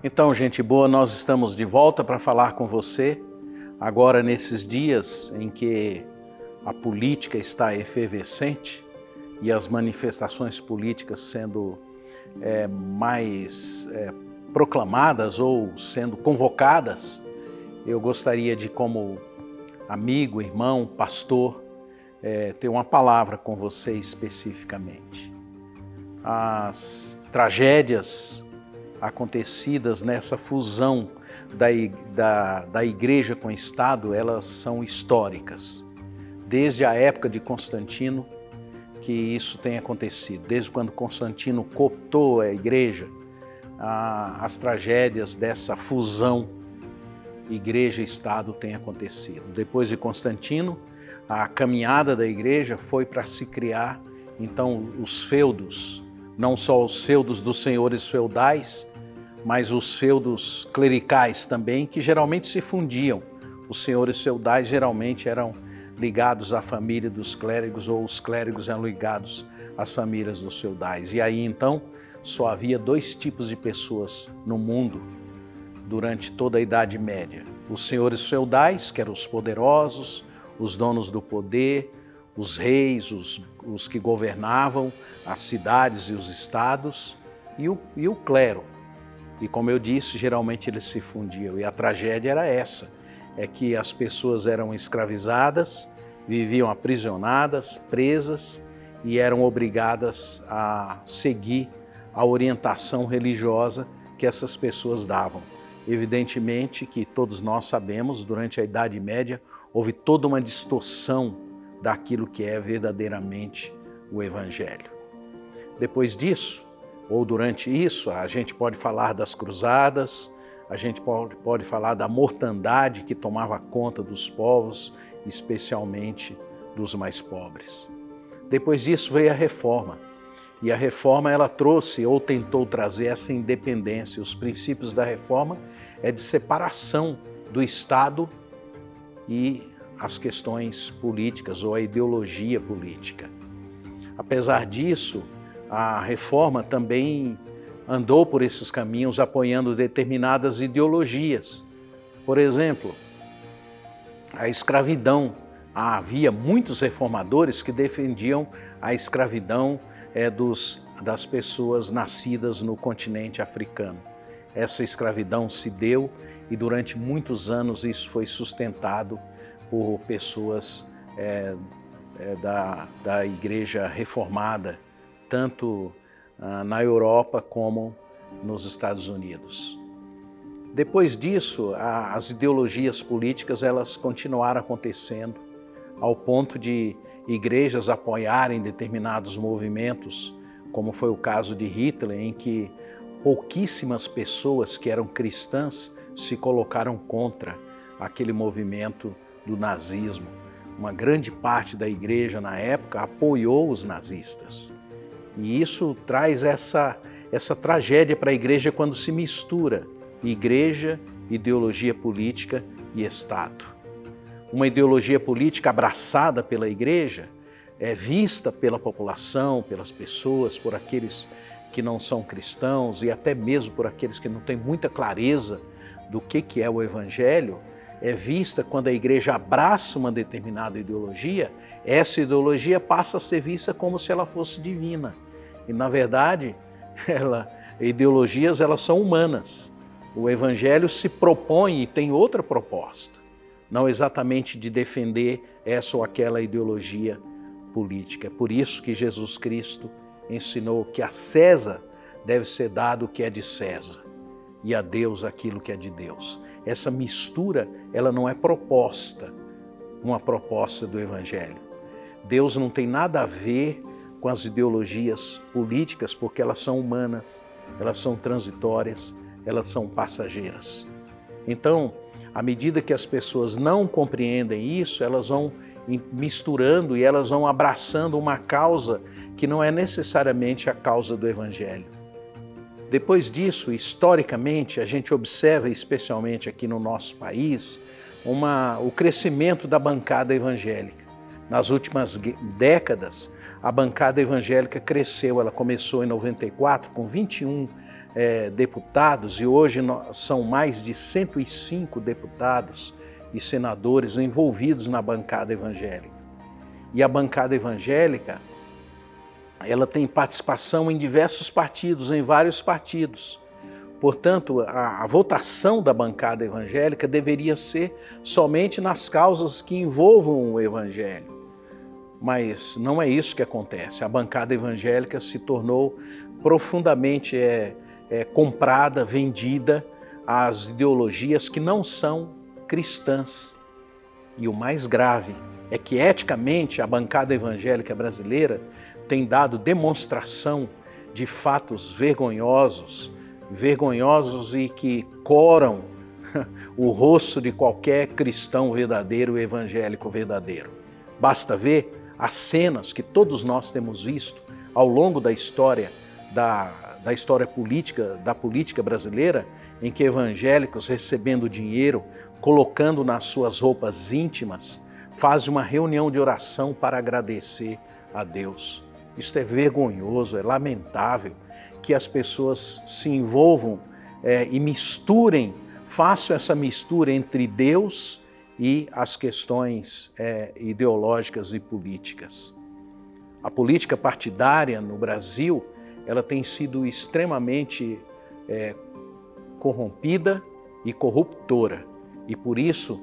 Então, gente boa, nós estamos de volta para falar com você, agora nesses dias em que a política está efervescente e as manifestações políticas sendo mais proclamadas ou sendo convocadas. Eu gostaria de, como amigo, irmão, pastor, ter uma palavra com você especificamente. As tragédias acontecidas nessa fusão da igreja com o Estado, elas são históricas. Desde a época de Constantino que isso tem acontecido, desde quando Constantino cooptou a igreja, as tragédias dessa fusão igreja e Estado têm acontecido. Depois de Constantino, a caminhada da igreja foi para se criar, então, os feudos, não só os feudos dos senhores feudais, mas os feudos clericais também, que geralmente se fundiam. Os senhores feudais geralmente eram ligados à família dos clérigos, ou os clérigos eram ligados às famílias dos feudais. E aí, então, só havia dois tipos de pessoas no mundo durante toda a Idade Média. Os senhores feudais, que eram os poderosos, os donos do poder, os reis, os que governavam as cidades e os estados, e o clero. E como eu disse, geralmente eles se fundiam. E a tragédia era essa, é que as pessoas eram escravizadas, viviam aprisionadas, presas e eram obrigadas a seguir a orientação religiosa que essas pessoas davam. Evidentemente que todos nós sabemos, durante a Idade Média, houve toda uma distorção daquilo que é verdadeiramente o Evangelho. Depois disso, ou durante isso, a gente pode falar das cruzadas, a gente pode falar da mortandade que tomava conta dos povos, especialmente dos mais pobres. Depois disso veio a Reforma, e a Reforma ela trouxe ou tentou trazer essa independência. Os princípios da Reforma é de separação do Estado e as questões políticas ou a ideologia política. Apesar disso, a Reforma também andou por esses caminhos apoiando determinadas ideologias. Por exemplo, a escravidão. Havia muitos reformadores que defendiam a escravidão das pessoas nascidas no continente africano. Essa escravidão se deu e durante muitos anos isso foi sustentado por pessoas da Igreja Reformada, tanto na Europa como nos Estados Unidos. Depois disso, as ideologias políticas elas continuaram acontecendo, ao ponto de igrejas apoiarem determinados movimentos, como foi o caso de Hitler, em que pouquíssimas pessoas que eram cristãs se colocaram contra aquele movimento do nazismo. Uma grande parte da igreja na época apoiou os nazistas. E isso traz essa tragédia para a igreja quando se mistura igreja, ideologia política e Estado. Uma ideologia política abraçada pela igreja é vista pela população, pelas pessoas, por aqueles que não são cristãos e até mesmo por aqueles que não têm muita clareza do que é o Evangelho, é vista quando a igreja abraça uma determinada ideologia, essa ideologia passa a ser vista como se ela fosse divina. E, na verdade, ideologias elas são humanas. O Evangelho se propõe e tem outra proposta, não exatamente de defender essa ou aquela ideologia política. É por isso que Jesus Cristo ensinou que a César deve ser dado o que é de César e a Deus aquilo que é de Deus. Essa mistura, ela não é uma proposta do Evangelho. Deus não tem nada a ver com as ideologias políticas, porque elas são humanas, elas são transitórias, elas são passageiras. Então, à medida que as pessoas não compreendem isso, elas vão misturando e elas vão abraçando uma causa que não é necessariamente a causa do Evangelho. Depois disso, historicamente, a gente observa, especialmente aqui no nosso país, o crescimento da bancada evangélica. Nas últimas décadas, a bancada evangélica cresceu, ela começou em 94 com 21 deputados, e hoje são mais de 105 deputados e senadores envolvidos na bancada evangélica. E a bancada evangélica, ela tem participação em diversos partidos, em vários partidos. Portanto, a votação da bancada evangélica deveria ser somente nas causas que envolvam o evangelho. Mas não é isso que acontece. A bancada evangélica se tornou profundamente comprada, vendida às ideologias que não são cristãs. E o mais grave é que, eticamente, a bancada evangélica brasileira tem dado demonstração de fatos vergonhosos e que coram o rosto de qualquer cristão verdadeiro, evangélico verdadeiro. Basta ver as cenas que todos nós temos visto ao longo da história da história política, da política brasileira, em que evangélicos, recebendo dinheiro, colocando nas suas roupas íntimas, fazem uma reunião de oração para agradecer a Deus. Isto é vergonhoso, é lamentável que as pessoas se envolvam e misturem, façam essa mistura entre Deus e as questões ideológicas e políticas. A política partidária no Brasil, ela tem sido extremamente corrompida e corruptora. E por isso,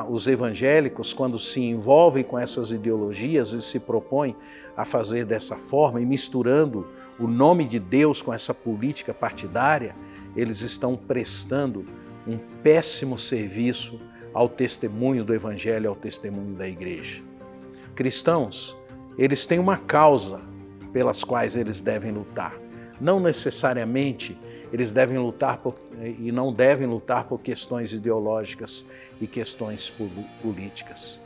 os evangélicos, quando se envolvem com essas ideologias e se propõem a fazer dessa forma, e misturando o nome de Deus com essa política partidária, eles estão prestando um péssimo serviço ao testemunho do Evangelho, ao testemunho da igreja. Cristãos, eles têm uma causa pelas quais eles devem lutar. Não necessariamente eles devem lutar e não devem lutar por questões ideológicas e questões políticas.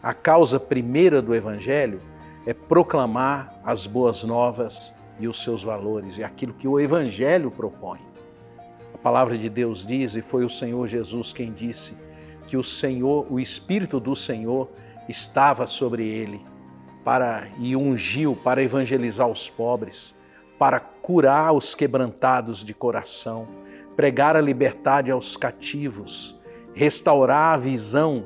A causa primeira do Evangelho é proclamar as boas novas e os seus valores, e aquilo que o Evangelho propõe. A palavra de Deus diz, e foi o Senhor Jesus quem disse, que o Espírito do Senhor estava sobre ele e ungiu para evangelizar os pobres, para curar os quebrantados de coração, pregar a liberdade aos cativos, restaurar a visão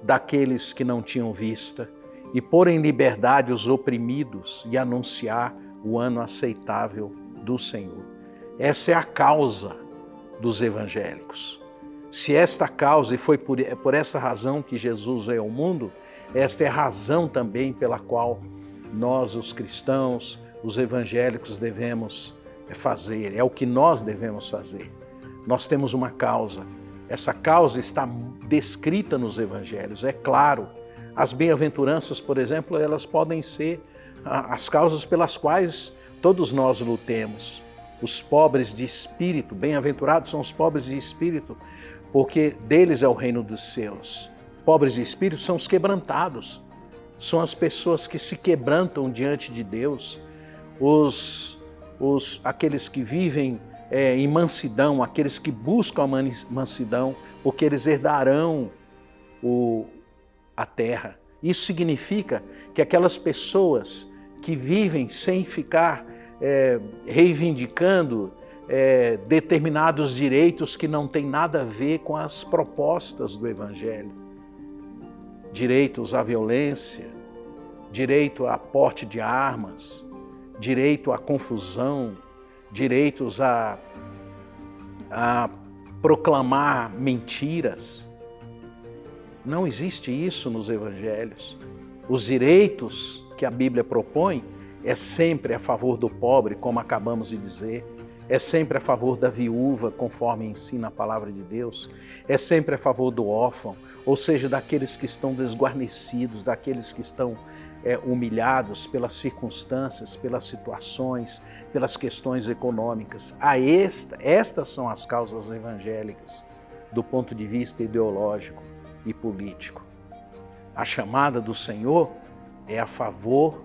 daqueles que não tinham vista e pôr em liberdade os oprimidos e anunciar o ano aceitável do Senhor. Essa é a causa dos evangélicos. Se esta causa, e foi por essa razão que Jesus veio ao mundo, esta é a razão também pela qual nós, os cristãos, os evangélicos, devemos fazer, é o que nós devemos fazer. Nós temos uma causa, essa causa está descrita nos evangelhos, é claro. As bem-aventuranças, por exemplo, elas podem ser as causas pelas quais todos nós lutemos. Os pobres de espírito, bem-aventurados são os pobres de espírito, porque deles é o reino dos céus. Pobres de espírito são os quebrantados, são as pessoas que se quebrantam diante de Deus, aqueles que vivem em mansidão, aqueles que buscam a mansidão, porque eles herdarão a terra. Isso significa que aquelas pessoas que vivem sem ficar reivindicando determinados direitos que não têm nada a ver com as propostas do Evangelho. Direitos à violência, direito a porte de armas, direito à confusão, direitos a proclamar mentiras. Não existe isso nos evangelhos. Os direitos que a Bíblia propõe é sempre a favor do pobre, como acabamos de dizer, é sempre a favor da viúva, conforme ensina a palavra de Deus, é sempre a favor do órfão, ou seja, daqueles que estão desguarnecidos, daqueles que estão humilhados pelas circunstâncias, pelas situações, pelas questões econômicas. Estas são as causas evangélicas do ponto de vista ideológico e político. A chamada do Senhor é a favor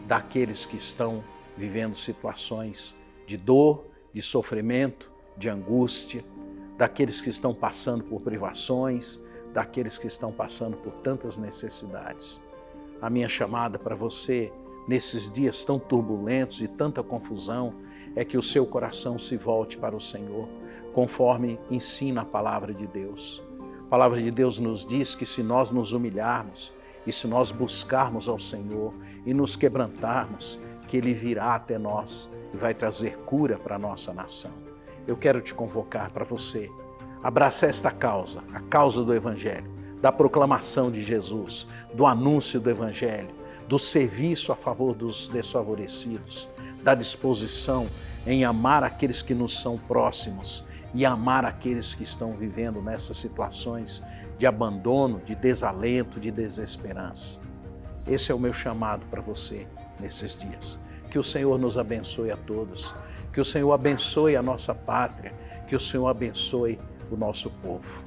daqueles que estão vivendo situações de dor, de sofrimento, de angústia, daqueles que estão passando por privações, daqueles que estão passando por tantas necessidades. A minha chamada para você, nesses dias tão turbulentos e tanta confusão, é que o seu coração se volte para o Senhor, conforme ensina a palavra de Deus. A palavra de Deus nos diz que se nós nos humilharmos e se nós buscarmos ao Senhor e nos quebrantarmos, que Ele virá até nós e vai trazer cura para a nossa nação. Eu quero te convocar para você abraçar esta causa, a causa do Evangelho, da proclamação de Jesus, do anúncio do Evangelho, do serviço a favor dos desfavorecidos, da disposição em amar aqueles que nos são próximos e amar aqueles que estão vivendo nessas situações de abandono, de desalento, de desesperança. Esse é o meu chamado para você nesses dias. Que o Senhor nos abençoe a todos, que o Senhor abençoe a nossa pátria, que o Senhor abençoe o nosso povo.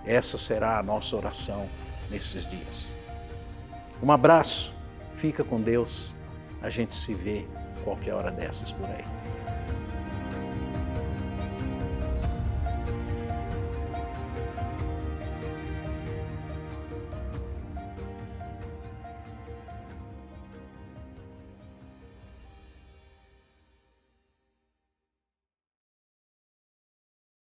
Essa será a nossa oração nesses dias. Um abraço, fica com Deus, a gente se vê qualquer hora dessas por aí.